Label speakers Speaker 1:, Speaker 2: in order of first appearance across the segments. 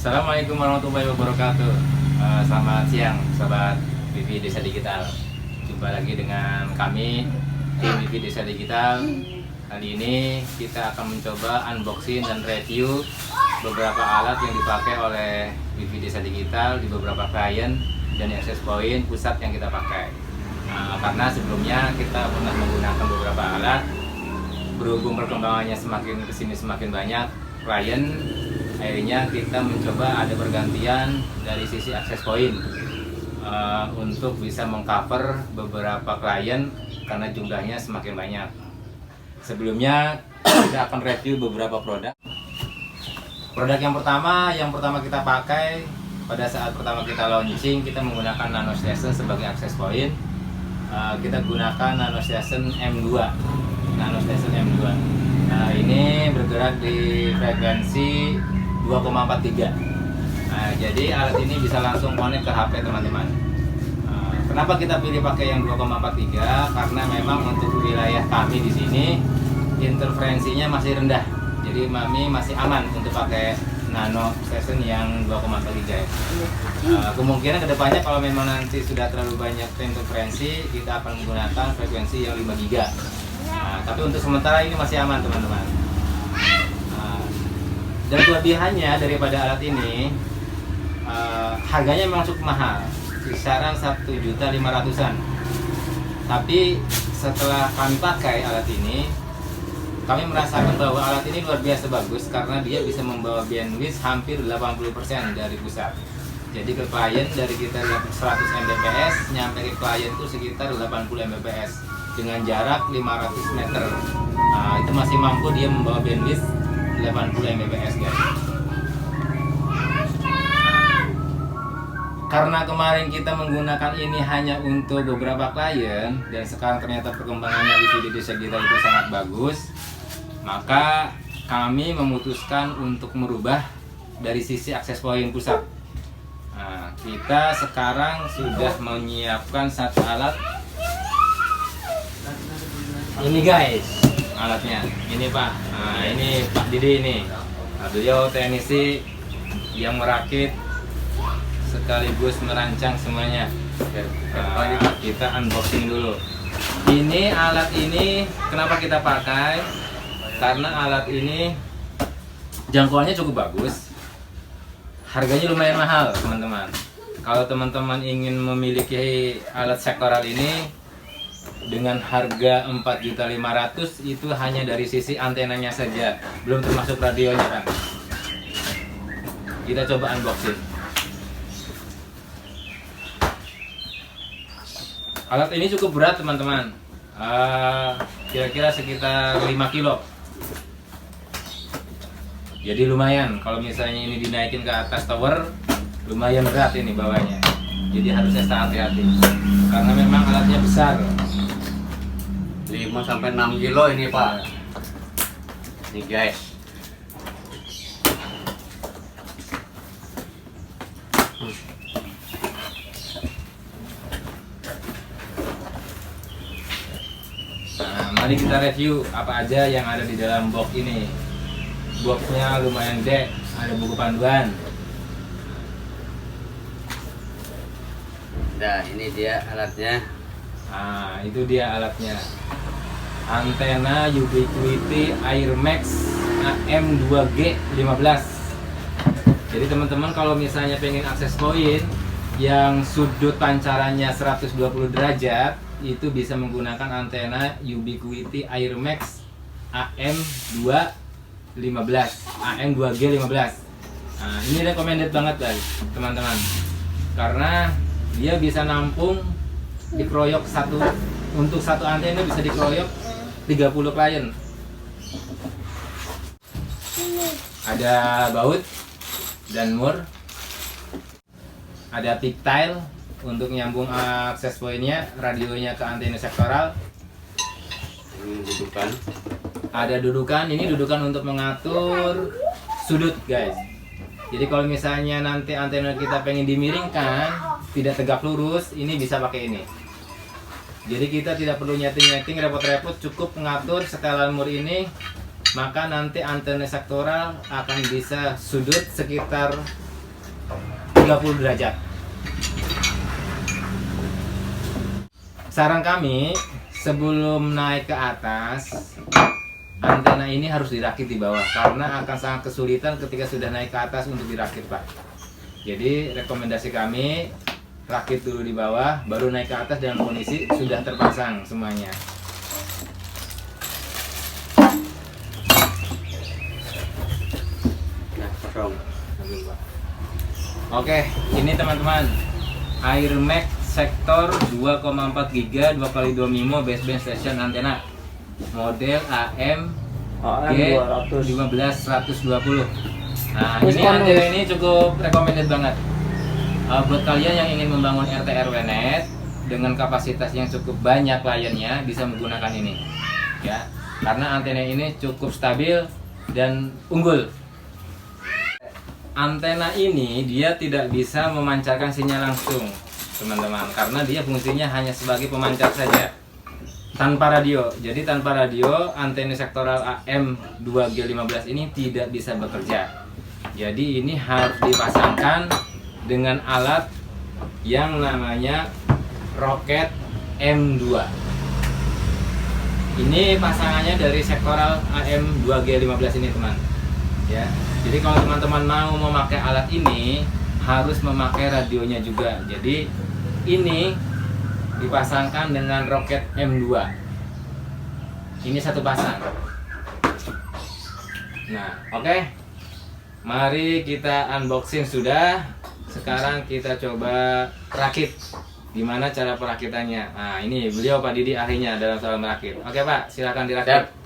Speaker 1: Assalamualaikum warahmatullahi wabarakatuh. Selamat siang sobat Wifi Desa Digital. Jumpa lagi dengan kami tim Wifi Desa Digital. Kali ini kita akan mencoba unboxing dan review beberapa alat yang dipakai oleh Wifi Desa Digital di beberapa klien dan access point pusat yang kita pakai. Karena sebelumnya kita pernah menggunakan beberapa alat, berhubung perkembangannya semakin kesini semakin banyak klien, akhirnya kita mencoba ada pergantian dari sisi access point untuk bisa mengcover beberapa klien karena jumlahnya semakin banyak. Sebelumnya kita akan review beberapa produk. Produk yang pertama kita pakai pada saat pertama kita launching, kita menggunakan Nano Station sebagai access point. Kita gunakan Nano Station M2. Nano Station M2. Nah, ini bergerak di frekuensi 2,43. Nah, jadi alat ini bisa langsung connect ke HP teman-teman. Kenapa kita pilih pakai yang 2,43? Karena memang untuk wilayah kami di sini interferensinya masih rendah. Jadi kami masih aman untuk pakai Nano Station yang 2,43. Kemungkinan kedepannya kalau memang nanti sudah terlalu banyak interferensi, kita akan menggunakan frekuensi yang 5 GB. Tapi untuk sementara ini masih aman teman-teman. Dan kelebihannya daripada alat ini, harganya memang cukup mahal, kisaran 1.500.000-an. Tapi setelah kami pakai alat ini, kami merasakan bahwa alat ini luar biasa bagus karena dia bisa membawa bandwidth hampir 80% dari pusat. Jadi ke klien dari kita 100 Mbps, nyampe ke klien itu sekitar 80 Mbps dengan jarak 500 meter. Itu masih mampu dia membawa bandwidth 80 Mbps guys. Karena kemarin kita menggunakan ini hanya untuk beberapa klien dan sekarang ternyata perkembangannya di desa kita itu sangat bagus, maka kami memutuskan untuk merubah dari sisi access point pusat. Kita sekarang sudah menyiapkan satu alat. Ini guys, alatnya. Ini Pak. Ini Pak Didi ini. Beliau teknisi yang merakit sekaligus merancang semuanya. Kita unboxing dulu. Ini alat ini kenapa kita pakai? Karena alat ini jangkauannya cukup bagus. Harganya lumayan mahal, teman-teman. Kalau teman-teman ingin memiliki alat sektoral ini dengan harga 4.500.000 itu hanya dari sisi antenanya saja, belum termasuk radionya kan. Kita coba unboxing. Alat ini cukup berat teman-teman, kira-kira sekitar 5 kilo. Jadi lumayan, kalau misalnya ini dinaikin ke atas tower, lumayan berat ini bawahnya. Jadi harus extra hati-hati, karena memang alatnya besar.
Speaker 2: 5-6 kilo ini Pak. Nih guys.
Speaker 1: Mari kita review apa aja yang ada di dalam box ini. Boxnya lumayan gede, ada buku panduan.
Speaker 2: Nah, ini dia alatnya.
Speaker 1: Itu dia alatnya. Antena Ubiquiti Airmax AM2G15. Jadi teman-teman kalau misalnya pengen akses point yang sudut pancarannya 120 derajat, itu bisa menggunakan antena Ubiquiti Airmax AM2G15. Ini recommended banget guys teman-teman, karena dia bisa nampung dikeroyok untuk satu antena bisa dikeroyok 30 klien. Ada baut dan mur, ada pigtail untuk nyambung akses pointnya, radionya ke antena sektoral.
Speaker 2: Ini dudukan.
Speaker 1: Ada dudukan, ini dudukan untuk mengatur sudut guys. Jadi kalau misalnya nanti antena kita pengen dimiringkan, tidak tegak lurus, ini bisa pakai ini. Jadi kita tidak perlu nyeting-nyeting repot-repot, cukup mengatur setelan mur ini, maka nanti antena sektoral akan bisa sudut sekitar 30 derajat. Saran kami, sebelum naik ke atas, antena ini harus dirakit di bawah karena akan sangat kesulitan ketika sudah naik ke atas untuk dirakit, Pak. Jadi rekomendasi kami rakit dulu di bawah, baru naik ke atas dengan kondisi sudah terpasang semuanya.
Speaker 2: Nah, kosong.
Speaker 1: Oke, ini teman-teman, Air Max sektor 2,4 GB 2x2 MIMO baseband station antena model AM G15120. Nah, ini antena ini cukup recommended banget buat kalian yang ingin membangun RT RW net dengan kapasitas yang cukup banyak kliennya, bisa menggunakan ini ya, karena antena ini cukup stabil dan unggul. Antena ini dia tidak bisa memancarkan sinyal langsung, teman-teman, karena dia fungsinya hanya sebagai pemancar saja tanpa radio. Jadi tanpa radio, antena sektoral AM 2G15 ini tidak bisa bekerja. Jadi ini harus dipasangkan dengan alat yang namanya Rocket M2. Ini pasangannya dari sektoral AM 2G15 ini, teman. Ya. Jadi kalau teman-teman mau memakai alat ini, harus memakai radionya juga. Jadi ini dipasangkan dengan Rocket M2. Ini satu pasang. Nah, oke. Mari kita unboxing sudah. Sekarang kita coba rakit. Gimana cara perakitannya? Nah, ini beliau Pak Didi ahlinya dalam soal merakit. Oke, Pak, silakan dirakit.
Speaker 2: Siap.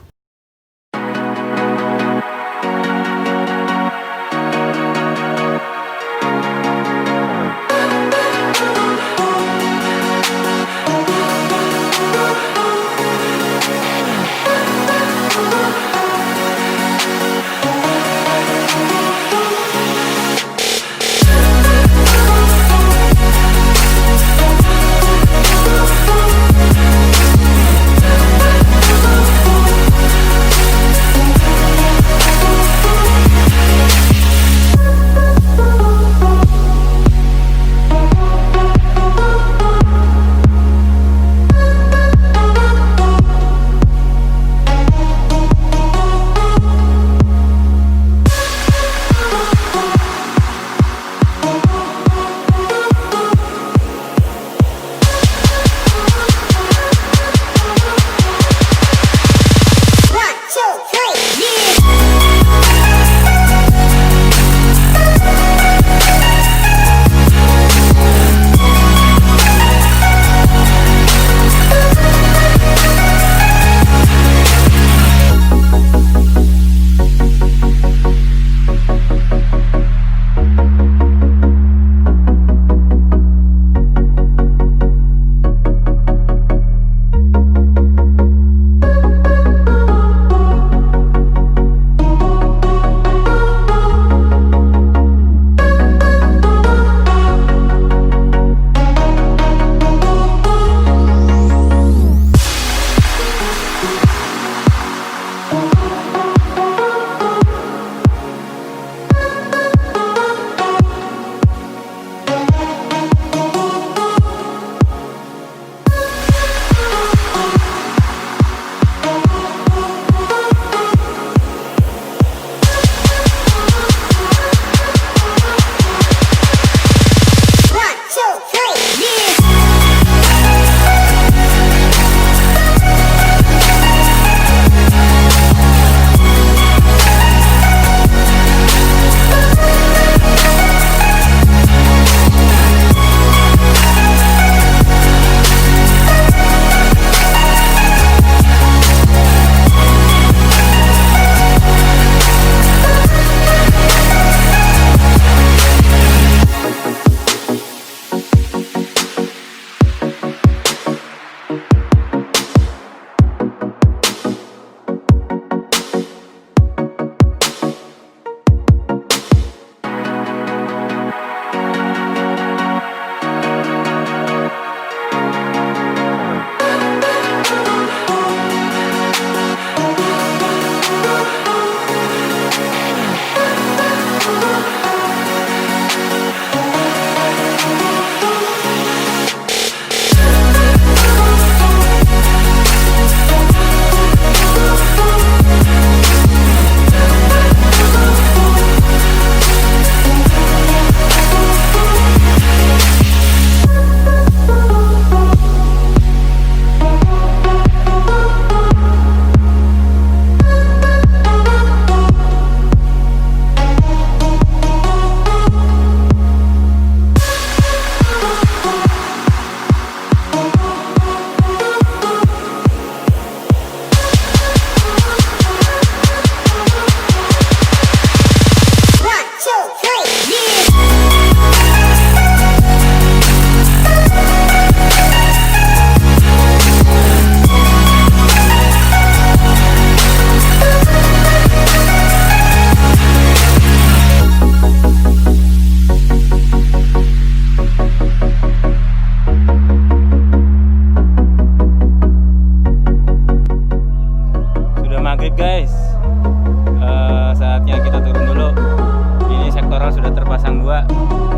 Speaker 1: terpasang 2